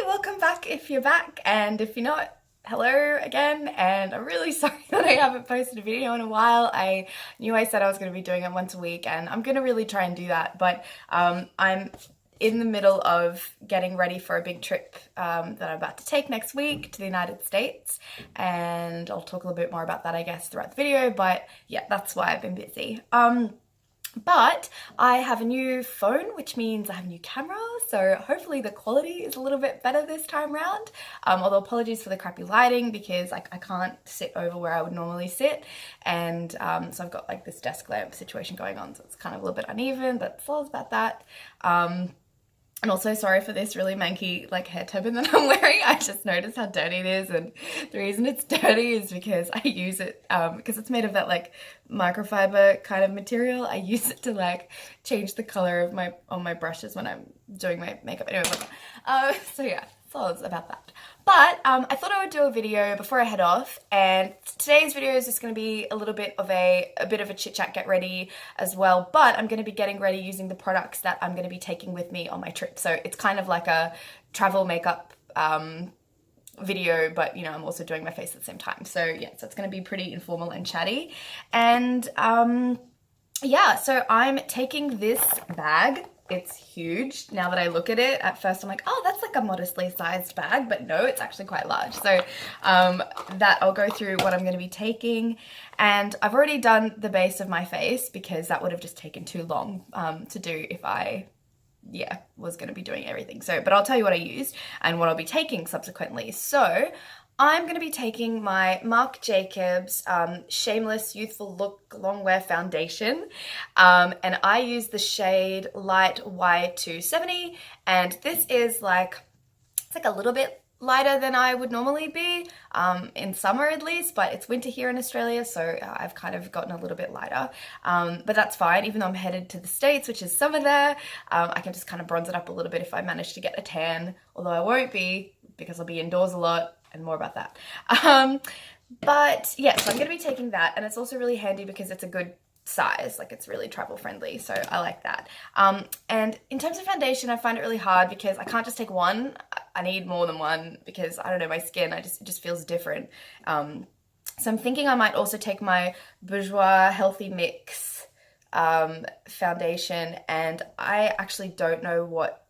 welcome back if you're back, and if you're not, hello again. And I'm really sorry that I haven't posted a video in a while. I knew I said I was going to be doing it once a week, and I'm going to really try and do that, but I'm in the middle of getting ready for a big trip that I'm about to take next week to the United States, and I'll talk a little bit more about that, I guess, throughout the video. But yeah, that's why I've been busy. But I have a new phone, which means I have a new camera, so hopefully the quality is a little bit better this time round. Although apologies for the crappy lighting, because I can't sit over where I would normally sit, and so I've got like this desk lamp situation going on, so it's kind of a little bit uneven, but sorry about that. And also sorry for this really manky like hair turban that I'm wearing. I just noticed how dirty it is, and the reason it's dirty is because I use it because it's made of that like microfiber kind of material. I use it to like change the color of my brushes when I'm doing my makeup. Anyway, so yeah, thoughts about that. But I thought I would do a video before I head off, and today's video is just going to be a little bit of a chit chat, get ready as well. But I'm going to be getting ready using the products that I'm going to be taking with me on my trip. So it's kind of like a travel makeup video, but you know, I'm also doing my face at the same time. So yeah, so it's going to be pretty informal and chatty. And yeah, so I'm taking this bag. It's huge. Now that I look at it, at first I'm like, oh, that's like a modestly sized bag, but no, it's actually quite large. So that I'll go through what I'm going to be taking, and I've already done the base of my face because that would have just taken too long to do if I was going to be doing everything. So, but I'll tell you what I used and what I'll be taking subsequently. So I'm going to be taking my Marc Jacobs Shameless Youthful Look Long Wear Foundation, and I use the shade Light Y270, and this is like, it's like a little bit lighter than I would normally be, in summer at least, but it's winter here in Australia, so I've kind of gotten a little bit lighter, but that's fine. Even though I'm headed to the States, which is summer there, I can just kind of bronze it up a little bit if I manage to get a tan, although I won't be because I'll be indoors a lot, and more about that. But yeah, so I'm going to be taking that, and it's also really handy because it's a good size, like it's really travel friendly, so I like that. And in terms of foundation, I find it really hard because I can't just take one. I need more than one because I don't know, my skin, it just feels different. So I'm thinking I might also take my Bourjois Healthy Mix foundation, and I actually don't know what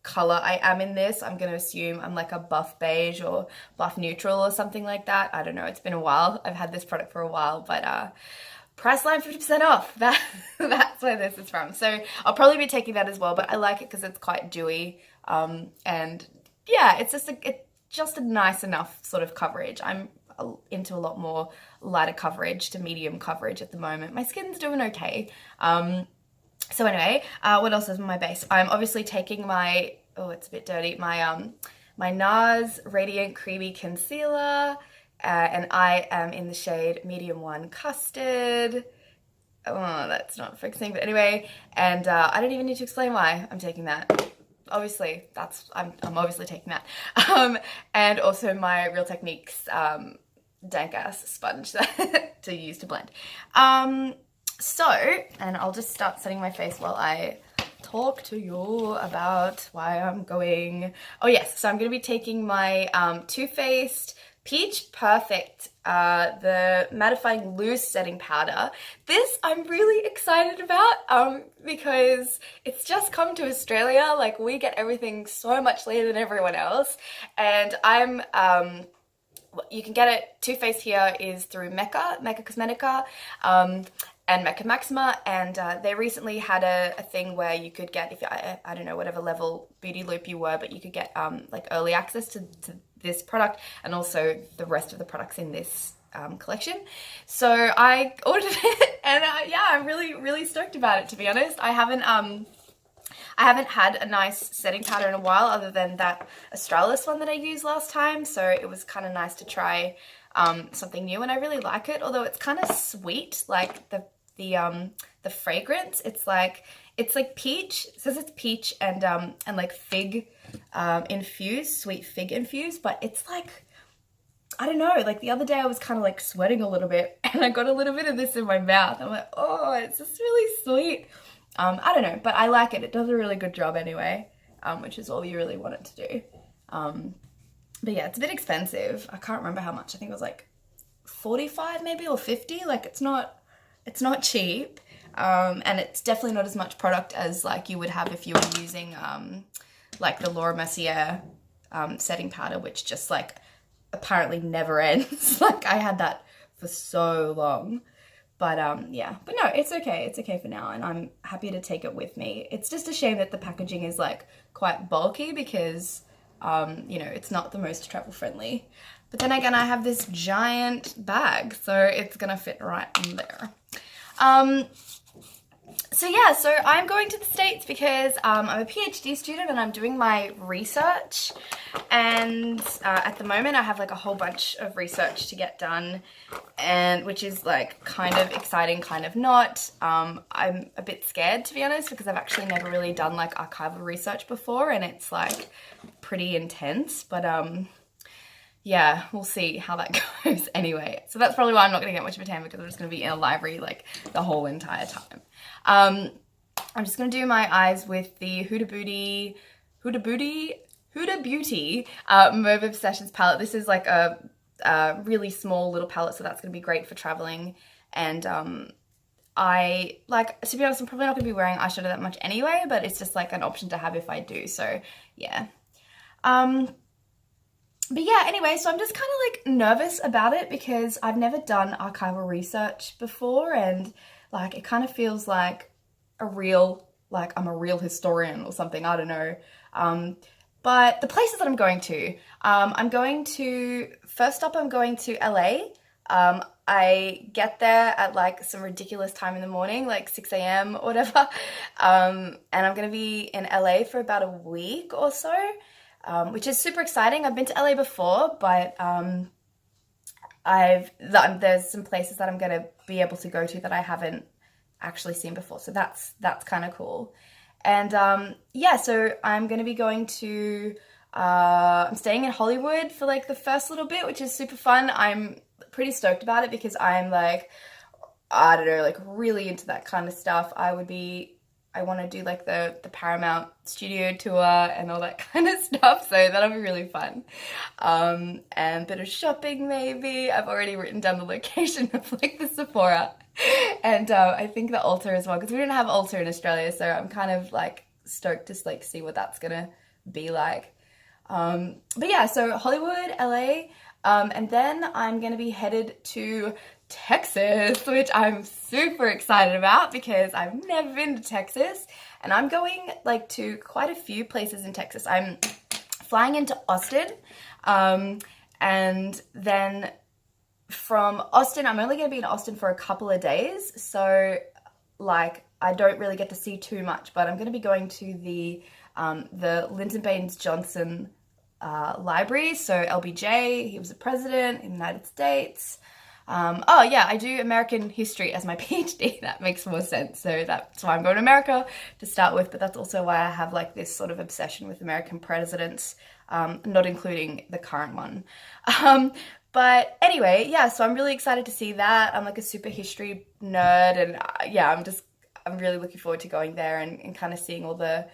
color I am in this. I'm going to assume I'm like a buff beige or buff neutral or something like that. I don't know. It's been a while. I've had this product for a while, but Priceline 50% off. That's where this is from. So I'll probably be taking that as well, but I like it because it's quite dewy. And yeah, it's just a nice enough sort of coverage. I'm into a lot more lighter coverage to medium coverage at the moment. My skin's doing okay. So anyway, what else is my base? I'm obviously taking my, oh, it's a bit dirty, my my NARS Radiant Creamy Concealer, and I am in the shade Medium 1 Custard. Oh, that's not focusing, but anyway, and I don't even need to explain why I'm taking that. Obviously, I'm obviously taking that. And also my Real Techniques dank ass sponge to use to blend. So, and I'll just start setting my face while I talk to you about why I'm going. Oh yes, so I'm going to be taking my Too Faced Peach Perfect, the mattifying loose setting powder. This I'm really excited about because it's just come to Australia. Like, we get everything so much later than everyone else, and I'm you can get it. Too Faced here is through Mecca Cosmetica, and Mecca Maxima, and they recently had a thing where you could get, if I don't know whatever level beauty loop you were, but you could get like early access to this product and also the rest of the products in this collection. So I ordered it, and yeah, I'm really stoked about it, to be honest. I haven't had a nice setting powder in a while, other than that Australis one that I used last time, so it was kind of nice to try something new, and I really like it, although it's kind of sweet, like the fragrance. It's like peach. It says it's peach and like fig infused, sweet fig infused, but it's like, I don't know, like the other day I was kind of like sweating a little bit, and I got a little bit of this in my mouth. I'm like, oh, it's just really sweet. I don't know, but I like it. It does a really good job anyway, which is all you really want it to do. But yeah, it's a bit expensive. I can't remember how much. I think it was like 45 maybe, or 50. Like it's not cheap. And it's definitely not as much product as like you would have if you were using like the Laura Mercier setting powder, which just like apparently never ends. Like I had that for so long. But yeah, but no, it's okay. It's okay for now, and I'm happy to take it with me. It's just a shame that the packaging is like quite bulky because you know, it's not the most travel friendly. But then again, I have this giant bag, so it's gonna fit right in there. So yeah, so I'm going to the States because I'm a PhD student and I'm doing my research, and at the moment I have like a whole bunch of research to get done, and which is like kind of exciting, kind of not. I'm a bit scared, to be honest, because I've actually never really done like archival research before, and it's like pretty intense, but yeah, we'll see how that goes anyway. So that's probably why I'm not going to get much of a tan, because I'm just going to be in a library like the whole entire time. I'm just going to do my eyes with the Huda Beauty Mauve Obsessions palette. This is like a really small little palette, so that's going to be great for traveling. And I, like, to be honest, I'm probably not going to be wearing eyeshadow that much anyway, but it's just like an option to have if I do, so yeah. But yeah, anyway, so I'm just kind of like nervous about it because I've never done archival research before, and like it kind of feels like I'm a real historian or something, I don't know. But the places that I'm going to, first up I'm going to LA. I get there at like some ridiculous time in the morning, like 6 a.m. or whatever. And I'm going to be in LA for about a week or so. Which is super exciting. I've been to LA before, but there's some places that I'm going to be able to go to that I haven't actually seen before. So that's kind of cool. And yeah, so I'm going to be going to, I'm staying in Hollywood for like the first little bit, which is super fun. I'm pretty stoked about it because I'm like, I don't know, like really into that kind of stuff. I want to do like the Paramount studio tour and all that kind of stuff, so that'll be really fun. And a bit of shopping maybe. I've already written down the location of like the Sephora and I think the Ulta as well, because we didn't have Ulta in Australia, so I'm kind of like stoked to like see what that's gonna be like. But yeah, so Hollywood, LA, and then I'm gonna be headed to Texas, which I'm super excited about because I've never been to Texas, and I'm going like to quite a few places in Texas. I'm flying into Austin, and then from Austin, I'm only going to be in Austin for a couple of days, so like I don't really get to see too much, but I'm going to be going to the Lyndon Baines Johnson library. So LBJ, he was a president in the United States. Oh yeah, I do American history as my PhD. That makes more sense. So that's why I'm going to America to start with, but that's also why I have like this sort of obsession with American presidents, not including the current one. But anyway, yeah, so I'm really excited to see that. I'm like a super history nerd, and yeah, I'm really looking forward to going there and kind of seeing all the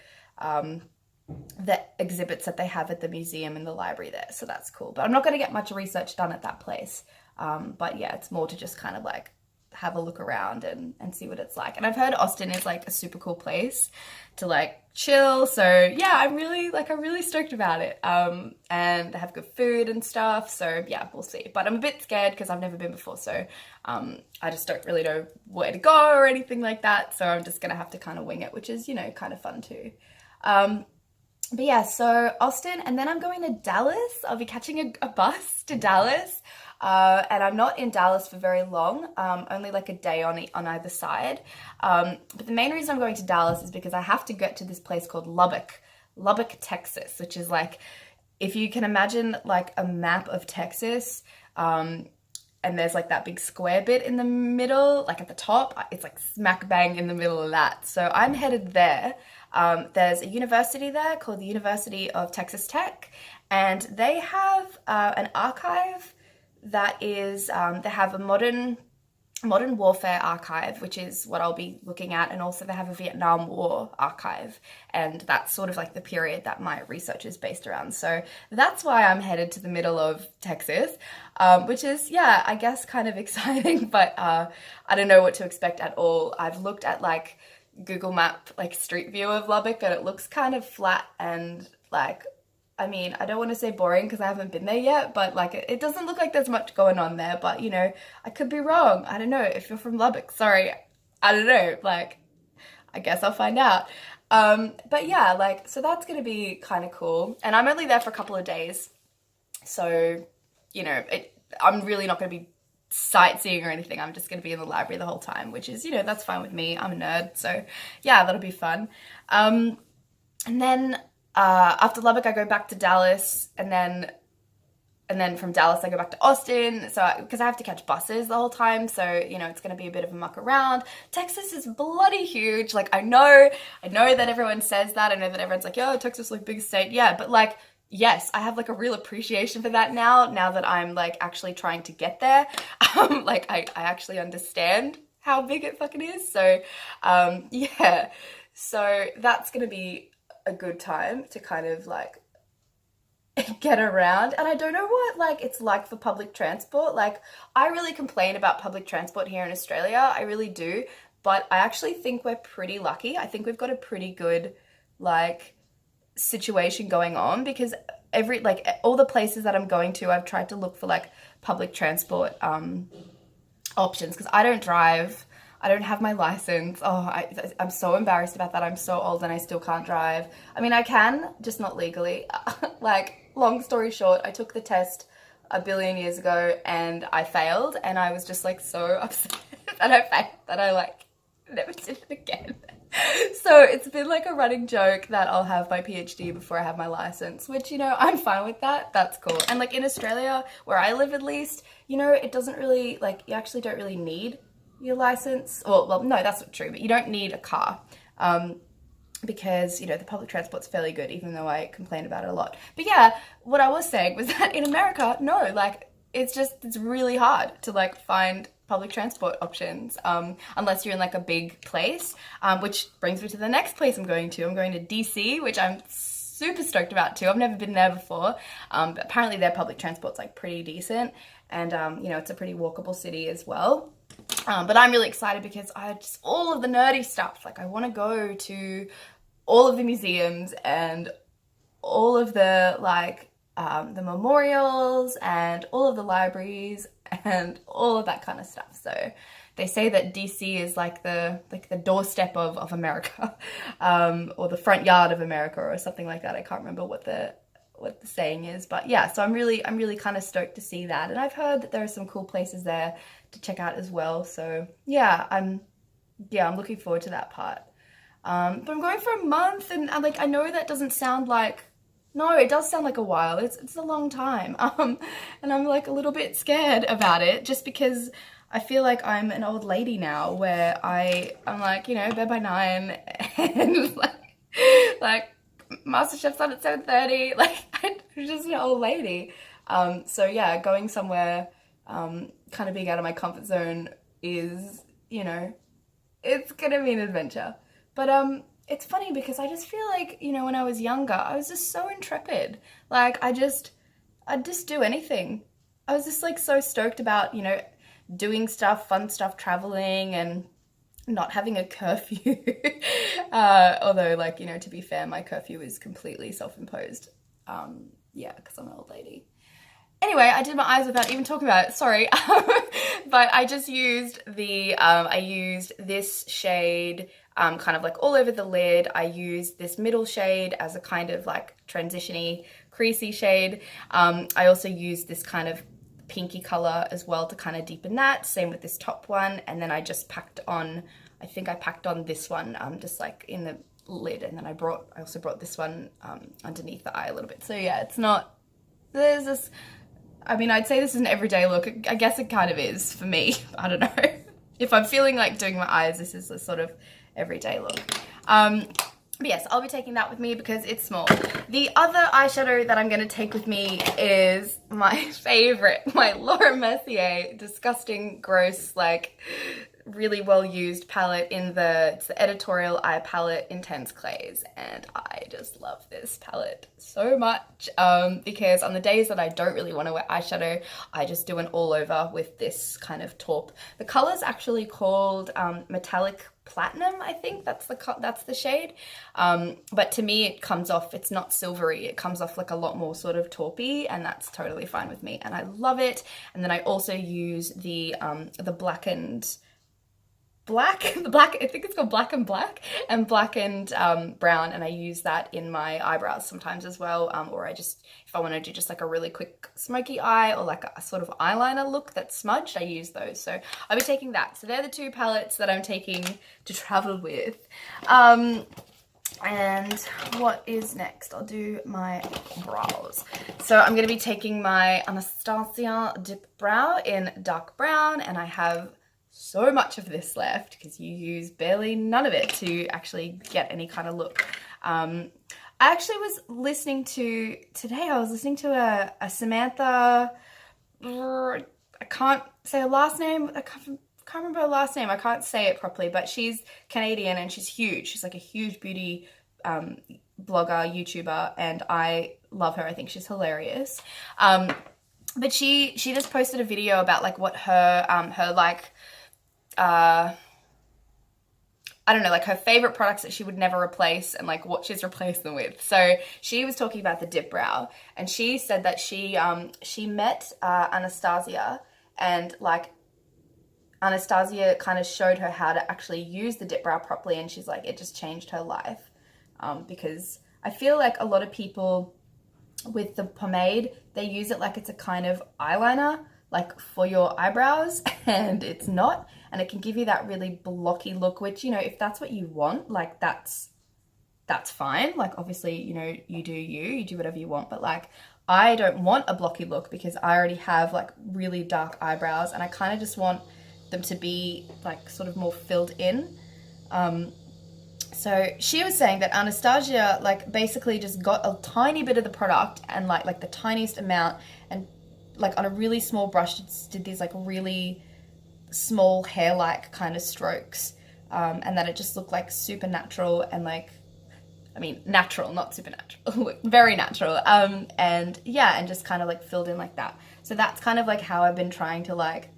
exhibits that they have at the museum and the library there. So that's cool. But I'm not going to get much research done at that place. But yeah, it's more to just kind of like have a look around and see what it's like. And I've heard Austin is like a super cool place to like chill. So yeah, I'm really stoked about it. And they have good food and stuff. So yeah, we'll see. But I'm a bit scared because I've never been before. So I just don't really know where to go or anything like that. So I'm just going to have to kind of wing it, which is, you know, kind of fun too. But yeah, so Austin, and then I'm going to Dallas. I'll be catching a bus to Dallas. And I'm not in Dallas for very long, only like a day on either side. But the main reason I'm going to Dallas is because I have to get to this place called Lubbock, Texas, which is like, if you can imagine like a map of Texas, and there's like that big square bit in the middle, like at the top, it's like smack bang in the middle of that. So I'm headed there. There's a university there called the University of Texas Tech, and they have an archive that is, they have a modern Modern Warfare archive, which is what I'll be looking at, and also they have a Vietnam War archive, and that's sort of like the period that my research is based around. So that's why I'm headed to the middle of Texas, which is, yeah, I guess kind of exciting, but I don't know what to expect at all. I've looked at like Google Map, like Street View of Lubbock, and it looks kind of flat and like, I mean, I don't want to say boring because I haven't been there yet, but like it doesn't look like there's much going on there, but you know, I could be wrong. I don't know. If you're from Lubbock, sorry, I don't know. Like, I guess I'll find out. But yeah, like, so that's going to be kind of cool. And I'm only there for a couple of days. So, you know, I'm really not going to be sightseeing or anything. I'm just going to be in the library the whole time, which is, you know, that's fine with me. I'm a nerd. So yeah, that'll be fun. And then after Lubbock, I go back to Dallas, and then from Dallas, I go back to Austin. So, because I have to catch buses the whole time, so you know it's going to be a bit of a muck around. Texas is bloody huge. Like I know that everyone says that. I know that everyone's like, "Yo, Texas is like big state." Yeah, but like, yes, I have like a real appreciation for that now that I'm like actually trying to get there. Like I actually understand how big it fucking is. So, yeah. So that's gonna be a good time to kind of like get around. And I don't know what like it's like for public transport. Like I really complain about public transport here in Australia, I really do, but I actually think we're pretty lucky. I think we've got a pretty good like situation going on, because all the places that I'm going to, I've tried to look for like public transport options, because I don't drive. I don't have my license. Oh, I'm so embarrassed about that. I'm so old and I still can't drive. I mean, I can, just not legally. Like, long story short, I took the test a billion years ago and I failed, and I was just like so upset that I failed that I like never did it again. So it's been like a running joke that I'll have my PhD before I have my license, which, you know, I'm fine with that. That's cool. And like in Australia, where I live at least, you know, it doesn't really, like, you actually don't really need your license. Well, no, that's not true, but you don't need a car, because, you know, the public transport's fairly good, even though I complain about it a lot. But yeah, what I was saying was that in America, no, like, it's really hard to like find public transport options, unless you're in like a big place, which brings me to the next place I'm going to. I'm going to DC, which I'm super stoked about too. I've never been there before, but apparently their public transport's like pretty decent, and you know, it's a pretty walkable city as well. But I'm really excited because I just, all of the nerdy stuff, like I want to go to all of the museums and all of the like the memorials and all of the libraries and all of that kind of stuff. So they say that DC is like the doorstep of America, or the front yard of America or something like that. I can't remember what the saying is, but yeah, so I'm really kind of stoked to see that. And I've heard that there are some cool places there to check out as well. So yeah, I'm looking forward to that part. But I'm going for a month, and like, I know that doesn't sound like, no, it does sound like a while. It's a long time. And I'm like a little bit scared about it, just because I feel like I'm an old lady now, where I'm like, you know, bed by 9, and like MasterChef's on at 7:30. Like, I'm just an old lady. So yeah, going somewhere, kind of being out of my comfort zone is, you know, it's gonna be an adventure. But it's funny because I just feel like, you know, when I was younger, I was just so intrepid. Like, I'd just do anything. I was just like so stoked about, you know, doing stuff, fun stuff, traveling, and not having a curfew. Although, like, you know, to be fair, my curfew is completely self-imposed. Yeah, because I'm an old lady. Anyway, I did my eyes without even talking about it, sorry. But I just used I used this shade kind of like all over the lid. I used this middle shade as a kind of like transition-y, creasy shade. I also used this kind of pinky color as well to kind of deepen that. Same with this top one. And then I just packed on, I think I packed on this one just like in the lid. And then I also brought this one underneath the eye a little bit. So yeah, there's this, I mean, I'd say this is an everyday look. I guess it kind of is for me. I don't know. If I'm feeling like doing my eyes, this is a sort of everyday look. And But yes, I'll be taking that with me because it's small. The other eyeshadow that I'm going to take with me is my favorite, my Laura Mercier disgusting, gross, like really well used palette it's the Editorial Eye Palette Intense Clays, and I just love this palette so much because on the days that I don't really want to wear eyeshadow, I just do an all over with this kind of taupe. The color's actually called Metallic Platinum, I think that's the shade, but to me it comes off, it's not silvery, it comes off like a lot more sort of taupey, and that's totally fine with me and I love it. And then I also use the blackened black, I think it's called Black and Black and Blackened Brown, and I use that in my eyebrows sometimes as well, or I just, if I want to do just like a really quick smoky eye or like a sort of eyeliner look that's smudged, I use those. So I'll be taking that. So they're the two palettes that I'm taking to travel with. And what is next? I'll do my brows. So I'm going to be taking my Anastasia Dip Brow in dark brown, and I have so much of this left because you use barely none of it to actually get any kind of look. I actually was listening to, today I was listening to a Samantha, I can't say her last name, I can't remember her last name, I can't say it properly, but she's Canadian and she's huge. She's like a huge beauty blogger, YouTuber, and I love her. I think she's hilarious. But she just posted a video about like what her like, I don't know, like her favorite products that she would never replace and like what she's replaced them with. So she was talking about the dip brow, and she said that she met Anastasia, and like Anastasia kind of showed her how to actually use the dip brow properly, and she's like, it just changed her life. Because I feel like a lot of people with the pomade, they use it like it's a kind of eyeliner, like for your eyebrows, and it's not, and it can give you that really blocky look, which, you know, if that's what you want, like that's fine. Like obviously, you know, you do whatever you want, but like I don't want a blocky look because I already have like really dark eyebrows, and I kind of just want them to be like sort of more filled in. So she was saying that Anastasia like basically just got a tiny bit of the product and like the tiniest amount, and like on a really small brush did these like really small hair-like kind of strokes, and that it just looked like super natural, and like, I mean, natural, not supernatural, very natural, and yeah, and just kind of like filled in like that. So that's kind of like how I've been trying to like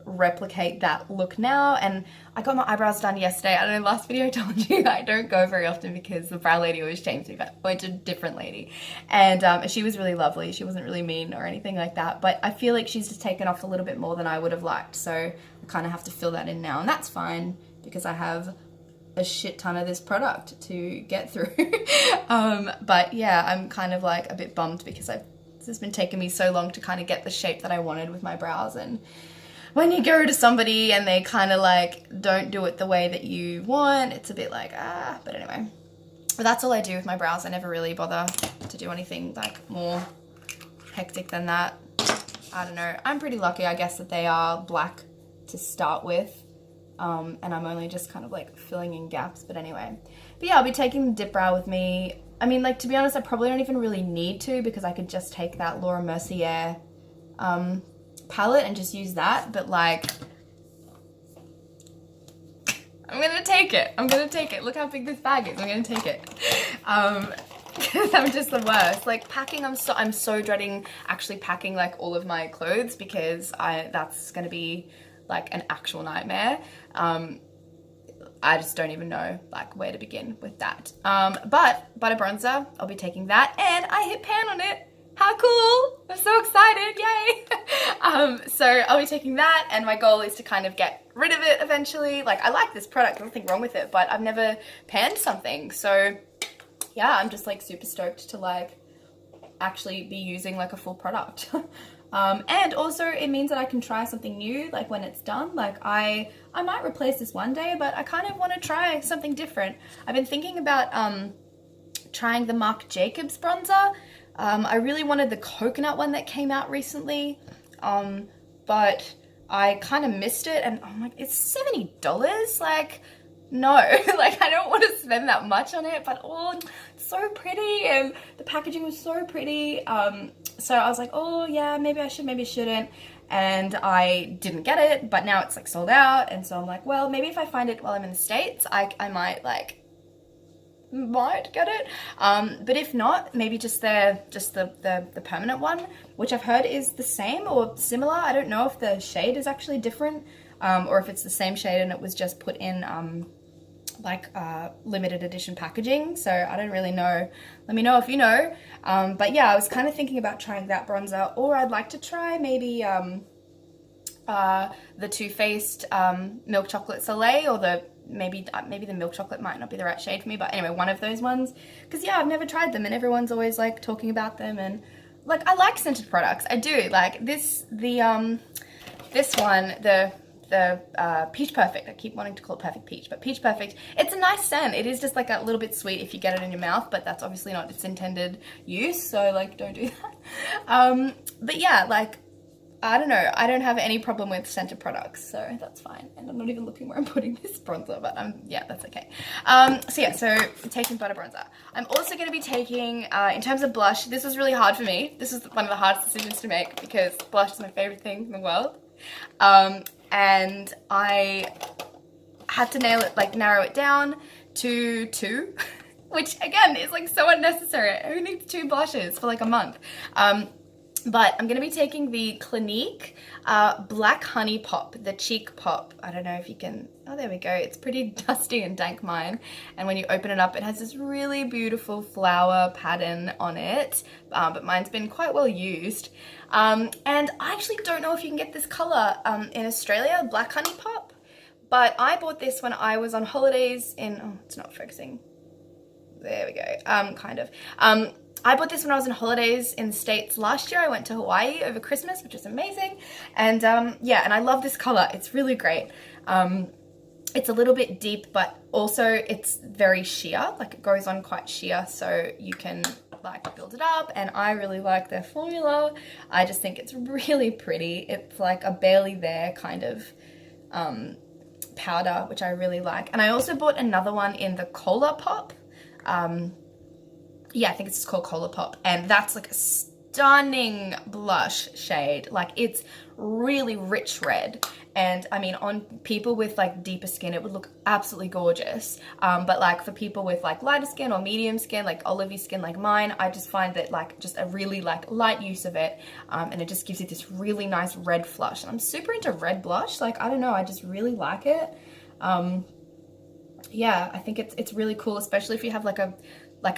replicate that look now. And I got my eyebrows done yesterday. I don't know, last video I told you I don't go very often because the brow lady always changes me, but I went to a different lady, and she was really lovely. She wasn't really mean or anything like that, but I feel like she's just taken off a little bit more than I would have liked, so I kind of have to fill that in now, and that's fine because I have a shit ton of this product to get through. But yeah, I'm kind of like a bit bummed because this has been taking me so long to kind of get the shape that I wanted with my brows, and when you go to somebody and they kind of like don't do it the way that you want, it's a bit like, but anyway. But that's all I do with my brows. I never really bother to do anything like more hectic than that. I don't know. I'm pretty lucky, I guess, that they are black to start with. And I'm only just kind of like filling in gaps, but anyway. But yeah, I'll be taking the dip brow with me. I mean, like, to be honest, I probably don't even really need to because I could just take that Laura Mercier palette and just use that, but like I'm gonna take it. Look how big this bag is. I'm gonna take it because I'm just the worst. Like packing, I'm so dreading actually packing like all of my clothes because that's gonna be like an actual nightmare. I just don't even know like where to begin with that. But butter bronzer, I'll be taking that, and I hit pan on it. How cool! I'm so excited, yay! So I'll be taking that, and my goal is to kind of get rid of it eventually. Like, I like this product, there's nothing wrong with it, but I've never panned something. So yeah, I'm just like super stoked to like actually be using like a full product. And also it means that I can try something new, like when it's done. Like I might replace this one day, but I kind of want to try something different. I've been thinking about trying the Marc Jacobs bronzer. I really wanted the coconut one that came out recently, but I kind of missed it, and I'm like, it's $70, like no, like I don't want to spend that much on it, but oh, it's so pretty, and the packaging was so pretty. So I was like, oh yeah, maybe I should, maybe I shouldn't. And I didn't get it, but now it's like sold out. And so I'm like, well, maybe if I find it while I'm in the States, I might get it. But if not, maybe just the permanent one, which I've heard is the same or similar. I don't know if the shade is actually different, or if it's the same shade and it was just put in limited edition packaging. So I don't really know. Let me know if you know. But yeah, I was kind of thinking about trying that bronzer, or I'd like to try maybe the Too Faced Milk Chocolate Soleil, or the maybe the milk chocolate might not be the right shade for me, but anyway, one of those ones. Because yeah, I've never tried them, and everyone's always like talking about them, and like I like scented products. I do like this one, the Peach Perfect. I keep wanting to call it Perfect Peach, but Peach Perfect, it's a nice scent. It is just like a little bit sweet if you get it in your mouth, but that's obviously not its intended use, so like don't do that. But yeah, like I don't know, I don't have any problem with scented products, so that's fine. And I'm not even looking where I'm putting this bronzer, but yeah, that's okay. So I'm taking butter bronzer. I'm also going to be taking, in terms of blush, this was really hard for me. This was one of the hardest decisions to make because blush is my favorite thing in the world. And I had to narrow it down to 2, which again is like so unnecessary. Who needs 2 blushes for like a month? But I'm going to be taking the Clinique Black Honey Pop, the Cheek Pop. I don't know if you can, oh there we go. It's pretty dusty and dank, mine. And when you open it up, it has this really beautiful flower pattern on it. But mine's been quite well used. And I actually don't know if you can get this color in Australia, Black Honey Pop. But I bought this when I was on holidays in, oh, it's not focusing. There we go, kind of. I bought this when I was on holidays in the States last year. I went to Hawaii over Christmas, which is amazing. And yeah, and I love this color. It's really great. It's a little bit deep, but also it's very sheer, like it goes on quite sheer, so you can like build it up. And I really like their formula. I just think it's really pretty. It's like a barely there kind of powder, which I really like. And I also bought another one in the Cola Pop. Yeah, I think it's just called Cola Pop, and that's like a stunning blush shade. Like it's really rich red, and I mean on people with like deeper skin it would look absolutely gorgeous, but like for people with like lighter skin or medium skin, like olivey skin like mine, I just find that like just a really like light use of it, and it just gives you this really nice red flush. And I'm super into red blush, like I don't know, I just really like it. Yeah, I think it's really cool, especially if you have like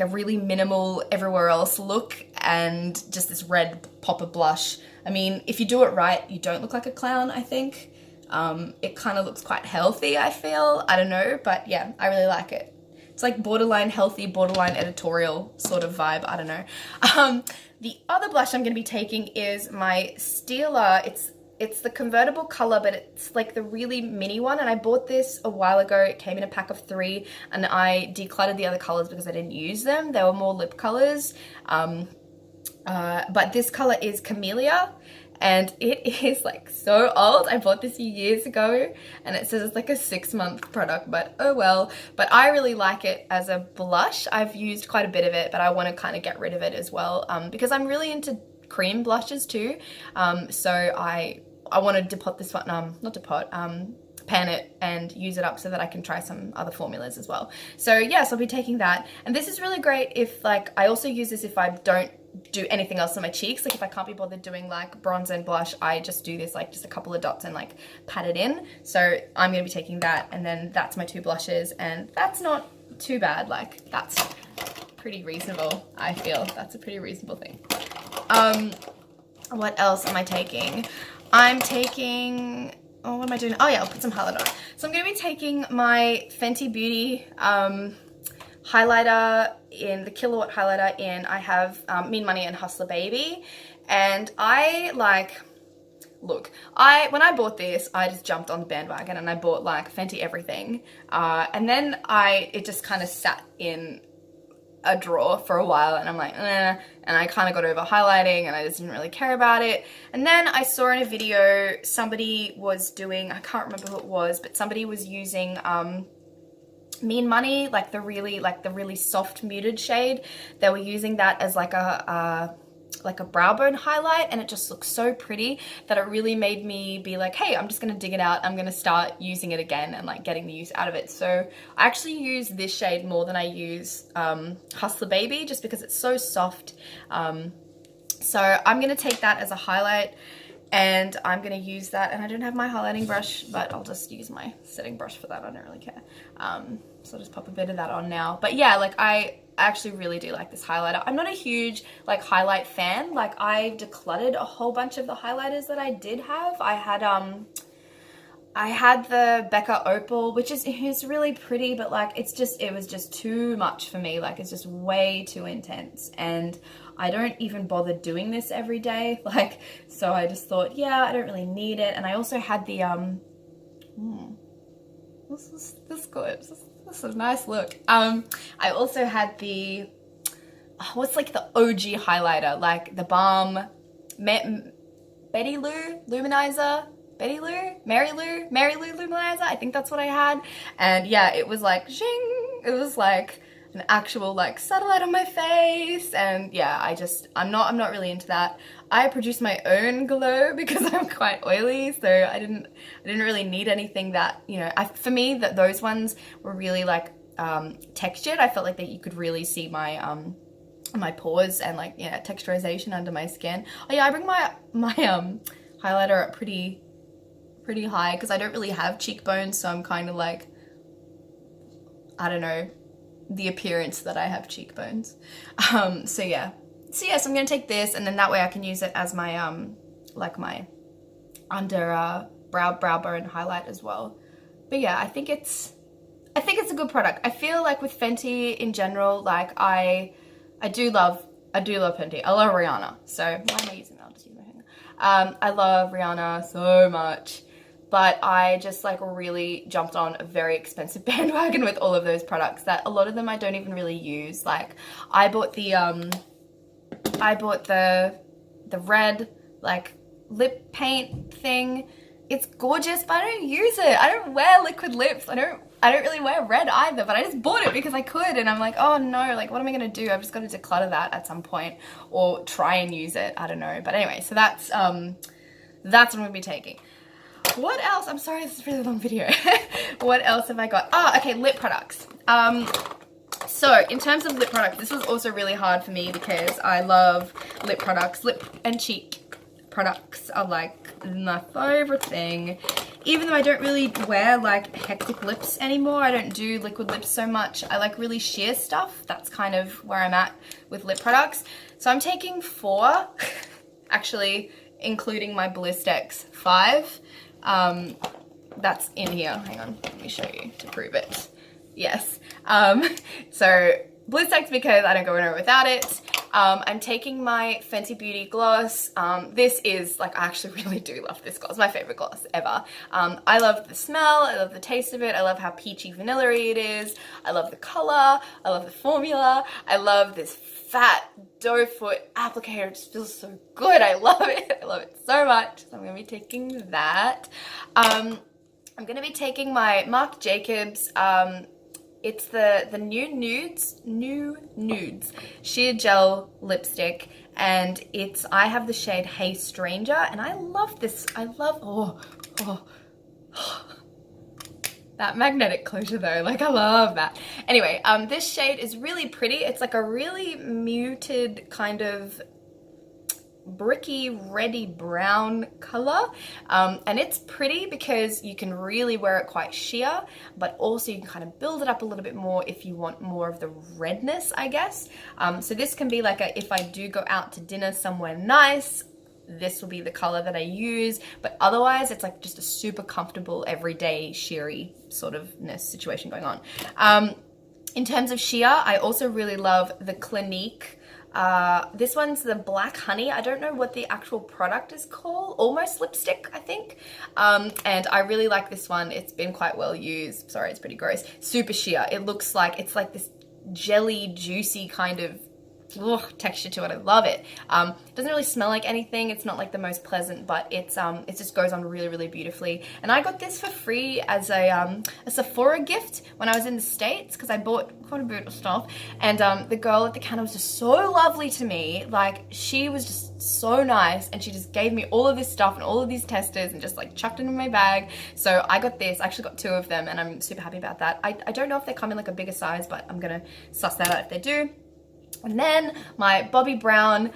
a really minimal everywhere else look and just this red pop of blush. I mean, if you do it right, you don't look like a clown, I think. It kind of looks quite healthy, I feel. I don't know, but yeah, I really like it. It's like borderline healthy, borderline editorial sort of vibe, I don't know. The other blush I'm going to be taking is my Stila. It's the convertible color, but it's like the really mini one, and I bought this a while ago. It came in a pack of 3, and I decluttered the other colors because I didn't use them. They were more lip colors, but this color is Camellia, and it is like so old. I bought this years ago, and it says it's like a 6-month product, but oh well. But I really like it as a blush. I've used quite a bit of it, but I want to kind of get rid of it as well, because I'm really into cream blushes too. So I want to depot this one, not depot, pan it and use it up so that I can try some other formulas as well. So yes, I'll be taking that. And this is really great if like, I also use this if I don't do anything else on my cheeks. Like if I can't be bothered doing like bronze and blush, I just do this like just a couple of dots and like pat it in. So I'm going to be taking that, and then that's my 2 blushes, and that's not too bad. Like that's pretty reasonable, I feel. That's a pretty reasonable thing. What else am I taking? I'm taking, oh, what am I doing? Oh yeah, I'll put some highlight on. So I'm going to be taking my Fenty Beauty highlighter in the Kilowatt highlighter in, I have Mean Money and Hustler Baby. And I like, look, when I bought this, I just jumped on the bandwagon and I bought like Fenty everything. And then it just kind of sat in a drawer for a while, and I'm like, eh, and I kind of got over highlighting and I just didn't really care about it. And then I saw in a video somebody was doing, I can't remember who it was, but somebody was using Mean Money, like the really soft muted shade. They were using that as like a brow bone highlight, and it just looks so pretty that it really made me be like, hey, I'm just gonna dig it out. I'm gonna start using it again and like getting the use out of it. So I actually use this shade more than I use Hustler Baby, just because it's so soft. So I'm gonna take that as a highlight, and I'm gonna use that. And I don't have my highlighting brush, but I'll just use my setting brush for that. I don't really care. So I'll just pop a bit of that on now. But yeah, like I actually really do like this highlighter. I'm not a huge like highlight fan. Like I decluttered a whole bunch of the highlighters that I did have. I had the Becca Opal, which is really pretty, but like it was just too much for me. Like it's just way too intense, and I don't even bother doing this every day. Like, so I just thought, yeah, I don't really need it. And I also had the this is good. This is a nice look. I also had the what's like the OG highlighter, like the Balm Betty Lou Luminizer. Mary Lou Luminizer. I think that's what I had. And yeah, it was like zing. It was like an actual like satellite on my face. And yeah, I'm not really into that. I produce my own glow because I'm quite oily, so I didn't really need anything that, you know, for me that those ones were really like textured. I felt like that you could really see my my pores and like, yeah, texturization under my skin. Oh yeah, I bring my highlighter up pretty high because I don't really have cheekbones, so I'm kind of like, I don't know, the appearance that I have cheekbones. So yes, I'm gonna take this, and then that way I can use it as my like my under brow bone highlight as well. But yeah, I think it's a good product. I feel like with Fenty in general, like I do love Fenty. I love Rihanna. So why am I using that? I'll just use my finger. I love Rihanna so much. But I just like really jumped on a very expensive bandwagon with all of those products that a lot of them I don't even really use. Like I bought the red like lip paint thing. It's gorgeous, but I don't use it. I don't wear liquid lips. I don't really wear red either, but I just bought it because I could, and I'm like, oh no, like what am I gonna do? I've just got to declutter that at some point or try and use it. I don't know. But anyway, so that's what I'm gonna be taking. What else? I'm sorry, this is a really long video. What else have I got? Oh, okay, lip products. So in terms of lip products, this was also really hard for me because I love lip products. Lip and cheek products are like my favorite thing. Even though I don't really wear like hectic lips anymore, I don't do liquid lips so much. I like really sheer stuff. That's kind of where I'm at with lip products. So I'm taking 4, actually, including my Blistex 5. That's in here. Hang on, let me show you to prove it. Yes. So Blistex because I don't go anywhere without it. I'm taking my Fenty Beauty gloss. This is like, I actually really do love this gloss. My favorite gloss ever. I love the smell. I love the taste of it. I love how peachy vanilla-y it is. I love the color. I love the formula. I love this fat doe foot applicator. It just feels so good. I love it. I love it so much. So I'm going to be taking that. I'm going to be taking my Marc Jacobs, it's the New Nudes Sheer Gel Lipstick, and I have the shade Hey Stranger, and I love this. I love, that magnetic closure though, like I love that. Anyway, this shade is really pretty. It's like a really muted kind of bricky reddy brown color, and it's pretty because you can really wear it quite sheer, but also you can kind of build it up a little bit more if you want more of the redness, I guess. So this can be like if I do go out to dinner somewhere nice, this will be the color that I use, but otherwise it's like just a super comfortable everyday sheery sort of situation going on. In terms of sheer, I also really love the Clinique. This one's the Black Honey. I don't know what the actual product is called. Almost Lipstick, I think. And I really like this one. It's been quite well used. Sorry, it's pretty gross. Super sheer. It looks like, it's like this jelly, juicy kind of texture to it. I love it. It doesn't really smell like anything. It's not like the most pleasant, but it just goes on really, really beautifully. And I got this for free as a Sephora gift when I was in the States, because I bought quite a bit of stuff. And the girl at the counter was just so lovely to me. Like, she was just so nice, and she just gave me all of this stuff and all of these testers and just like chucked it in my bag. So I got this. I actually got 2 of them, and I'm super happy about that. I don't know if they come in like a bigger size, but I'm gonna suss that out if they do. And then my Bobbi Brown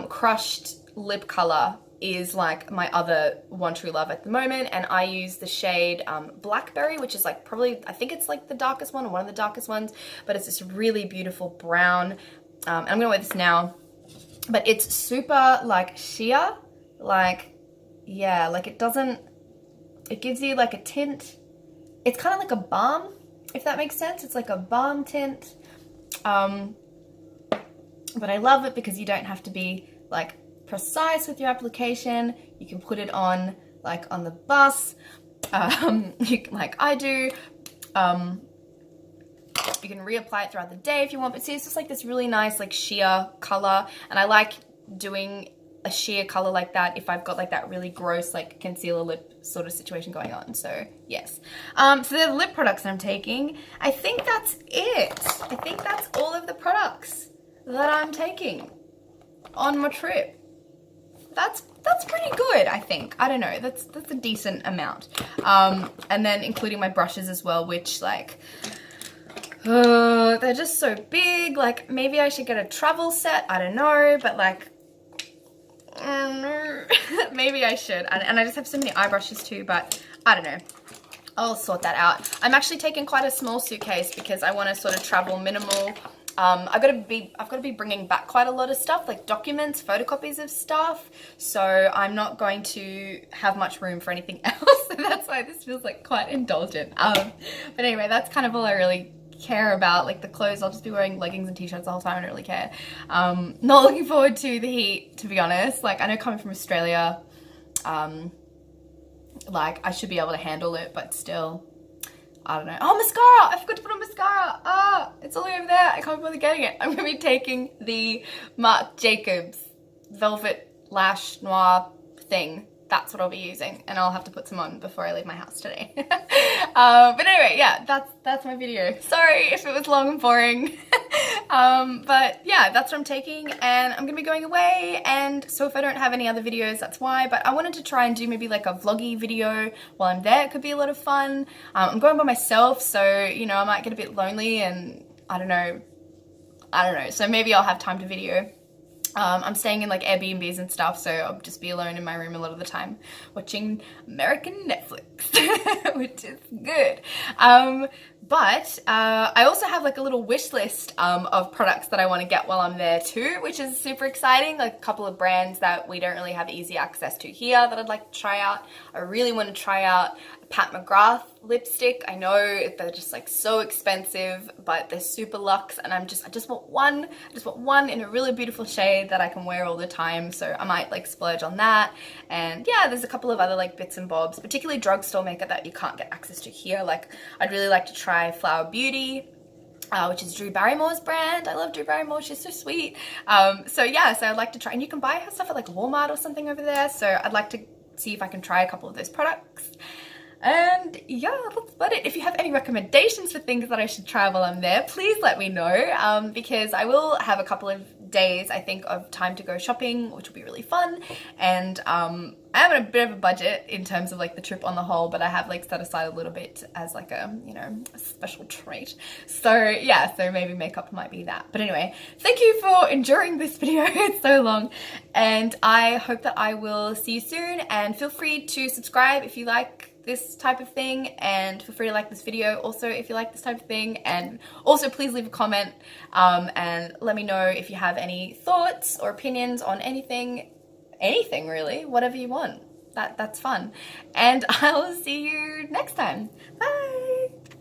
crushed lip color is like my other one true love at the moment, and I use the shade Blackberry, which is like probably, I think it's like the darkest one or one of the darkest ones, but it's this really beautiful brown. And I'm gonna wear this now, but it's super like sheer, like, yeah, like it gives you like a tint. It's kind of like a balm, if that makes sense. It's like a balm tint. But I love it because you don't have to be like precise with your application. You can put it on like on the bus, like I do. You can reapply it throughout the day if you want. But see, it's just like this really nice like sheer color, and I like doing a sheer color like that if I've got like that really gross like concealer lip sort of situation going on. So yes, so they're the lip products that I'm taking. I think that's it. I think that's all of the products that I'm taking on my trip. That's pretty good, I think. I don't know, that's a decent amount. And then including my brushes as well, which like, they're just so big. Like, maybe I should get a travel set, I don't know, but like, maybe I should. And I just have so many eye brushes too, but I don't know. I'll sort that out. I'm actually taking quite a small suitcase because I want to sort of travel minimal. I've got to be bringing back quite a lot of stuff, like documents, photocopies of stuff. So I'm not going to have much room for anything else. So that's why this feels like quite indulgent. But anyway, that's kind of all I really care about. Like the clothes, I'll just be wearing leggings and t-shirts the whole time. I don't really care. Not looking forward to the heat, to be honest. Like, I know coming from Australia, like I should be able to handle it, but still, I don't know. Oh, mascara! I forgot to put on mascara. Ah, it's all over there. I can't bother getting it. I'm going to be taking the Marc Jacobs Velvet Lash Noir thing. That's what I'll be using, and I'll have to put some on before I leave my house today. But anyway, yeah, that's my video. Sorry if it was long and boring. But yeah, that's what I'm taking, and I'm gonna be going away, and so if I don't have any other videos, that's why. But I wanted to try and do maybe like a vloggy video while I'm there. It could be a lot of fun. I'm going by myself, so you know, I might get a bit lonely, and I don't know. So maybe I'll have time to video. I'm staying in like Airbnbs and stuff, so I'll just be alone in my room a lot of the time watching American Netflix, which is good. But I also have like a little wish list of products that I want to get while I'm there too, which is super exciting. Like a couple of brands that we don't really have easy access to here that I'd like to try out. I really want to try out Pat McGrath lipstick. I know they're just like so expensive, but they're super luxe, and I just want one. I just want one in a really beautiful shade that I can wear all the time. So I might like splurge on that. And yeah, there's a couple of other like bits and bobs, particularly drugstore makeup that you can't get access to here. Like, I'd really like to try Flower Beauty, which is Drew Barrymore's brand. I love Drew Barrymore, she's so sweet. So yeah, so I'd like to try, and you can buy her stuff at like Walmart or something over there. So I'd like to see if I can try a couple of those products. And yeah, that's about it. If you have any recommendations for things that I should try while I'm there, please let me know, because I will have a couple of days, I think, of time to go shopping, which will be really fun. And I have a bit of a budget in terms of like the trip on the whole, but I have like set aside a little bit as like a, you know, a special treat. So yeah, so maybe makeup might be that. But anyway, thank you for enduring this video. It's so long, and I hope that I will see you soon, and feel free to subscribe if you like this type of thing, and feel free to like this video also if you like this type of thing, and also please leave a comment and let me know if you have any thoughts or opinions on anything really, whatever you want. That's fun, and I'll see you next time. Bye.